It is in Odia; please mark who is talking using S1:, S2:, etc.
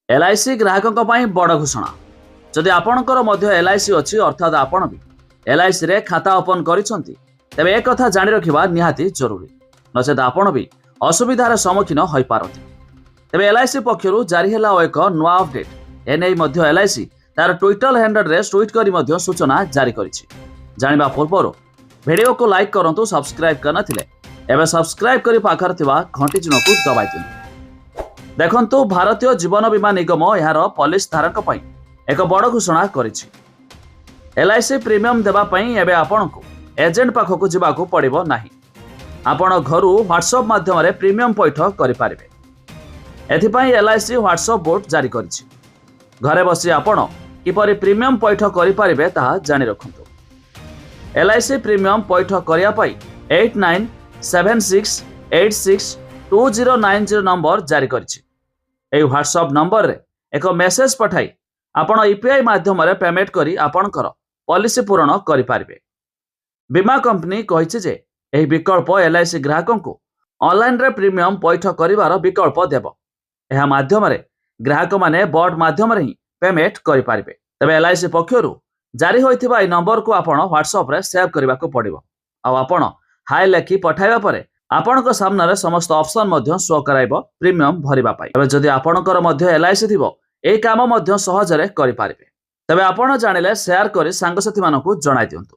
S1: एलआईसी ग्राहकों ପାଇଁ ବଡ଼ ଘୋଷଣା। ଯଦି ଆପଣଙ୍କର ମଧ୍ୟ ଏଲ୍ଆଇସି ଅଛି ଅର୍ଥାତ୍ ଆପଣ ବି ଏଲ୍ଆଇସିରେ ଖାତା ଓପନ୍ କରିଛନ୍ତି ତେବେ ଏ କଥା ଜାଣି ରଖିବା ନିହାତି ଜରୁରୀ, ନଚେତ ଆପଣ ବି ଅସୁବିଧାର ସମ୍ମୁଖୀନ ହୋଇପାରନ୍ତି। ତେବେ ଏଲ୍ଆଇସି ପକ୍ଷରୁ ଜାରି ହେଲା ଏକ ନୂଆ ଅପଡେଟ୍। ଏନେଇ ମଧ୍ୟ ଏଲ୍ଆଇସି ତାର ଟ୍ୱିଟର ହ୍ୟାଣ୍ଡେଲରେ ଟ୍ୱିଟ୍ କରି ମଧ୍ୟ ସୂଚନା ଜାରି କରିଛି। ଜାଣିବା ପୂର୍ବରୁ ଭିଡ଼ିଓକୁ ଲାଇକ୍ କରନ୍ତୁ, ସବସ୍କ୍ରାଇବ୍ କରିନଥିଲେ ଏବେ ସବସ୍କ୍ରାଇବ୍ କରି ପାଖରେ ଥିବା ଘଣ୍ଟି ଚିହ୍ନକୁ ଦବାଇ ଦିଅନ୍ତୁ। ଦେଖନ୍ତୁ, ଭାରତୀୟ ଜୀବନ ବୀମା ନିଗମ ଏହାର ପଲିସି ଧାରକ ପାଇଁ ଏକ ବଡ଼ ଘୋଷଣା କରିଛି। ଏଲ୍ଆଇସି ପ୍ରିମିୟମ୍ ଦେବା ପାଇଁ ଏବେ ଆପଣଙ୍କୁ ଏଜେଣ୍ଟ ପାଖକୁ ଯିବାକୁ ପଡ଼ିବ ନାହିଁ। ଆପଣ ଘରୁ ହ୍ୱାଟ୍ସଆପ୍ ମାଧ୍ୟମରେ ପ୍ରିମିୟମ୍ ପୈଠ କରିପାରିବେ। ଏଥିପାଇଁ ଏଲ୍ଆଇସି ହ୍ୱାଟ୍ସଆପ୍ ବୋଟ୍ ଜାରି କରିଛି। ଘରେ ବସି ଆପଣ କିପରି ପ୍ରିମିୟମ୍ ପୈଠ କରିପାରିବେ ତାହା ଜାଣି ରଖନ୍ତୁ। ଏଲ୍ଆଇସି ପ୍ରିମିୟମ୍ ପୈଠ କରିବା ପାଇଁ 8976862090 ନମ୍ବର ଜାରି କରିଛି। ଏହି ହ୍ୱାଟ୍ସଆପ୍ ନମ୍ବରରେ ଏକ ମେସେଜ ପଠାଇ ଆପଣ ୟୁପିଆଇ ମାଧ୍ୟମରେ ପେମେଣ୍ଟ କରି ଆପଣଙ୍କର ପଲିସି ପୂରଣ କରିପାରିବେ। ବୀମା କମ୍ପାନୀ କହିଛି ଯେ ଏହି ବିକଳ୍ପ ଏଲ୍ଆଇସି ଗ୍ରାହକଙ୍କୁ ଅନଲାଇନରେ ପ୍ରିମିୟମ୍ ପୈଠ କରିବାର ବିକଳ୍ପ ଦେବ। ଏହା ମାଧ୍ୟମରେ ଗ୍ରାହକମାନେ ବଟ୍ ମାଧ୍ୟମରେ ହିଁ ପେମେଣ୍ଟ କରିପାରିବେ। ତେବେ ଏଲ୍ଆଇସି ପକ୍ଷରୁ ଜାରି ହୋଇଥିବା ଏହି ନମ୍ବରକୁ ଆପଣ ହ୍ୱାଟ୍ସଆପ୍ରେ ସେଭ୍ କରିବାକୁ ପଡ଼ିବ। ଆଉ ଆପଣ ହାଇ ଲେଖି ପଠାଇବା ପରେ ଆପଣଙ୍କ ସାମ୍ନାରେ ସମସ୍ତ ଅପସନ୍ ମଧ୍ୟ ଶୋ କରାଇବ ପ୍ରିମିୟମ୍ ଭରିବା ପାଇଁ। ତେବେ ଯଦି ଆପଣଙ୍କର ମଧ୍ୟ ଏଲ୍ଆଇସି ଥିବ ଏହି କାମ ମଧ୍ୟ ସହଜରେ କରିପାରିବେ। ତେବେ ଆପଣ ଜାଣିଲେ ସେୟାର କରି ସାଙ୍ଗସାଥୀମାନଙ୍କୁ ଜଣାଇ ଦିଅନ୍ତୁ।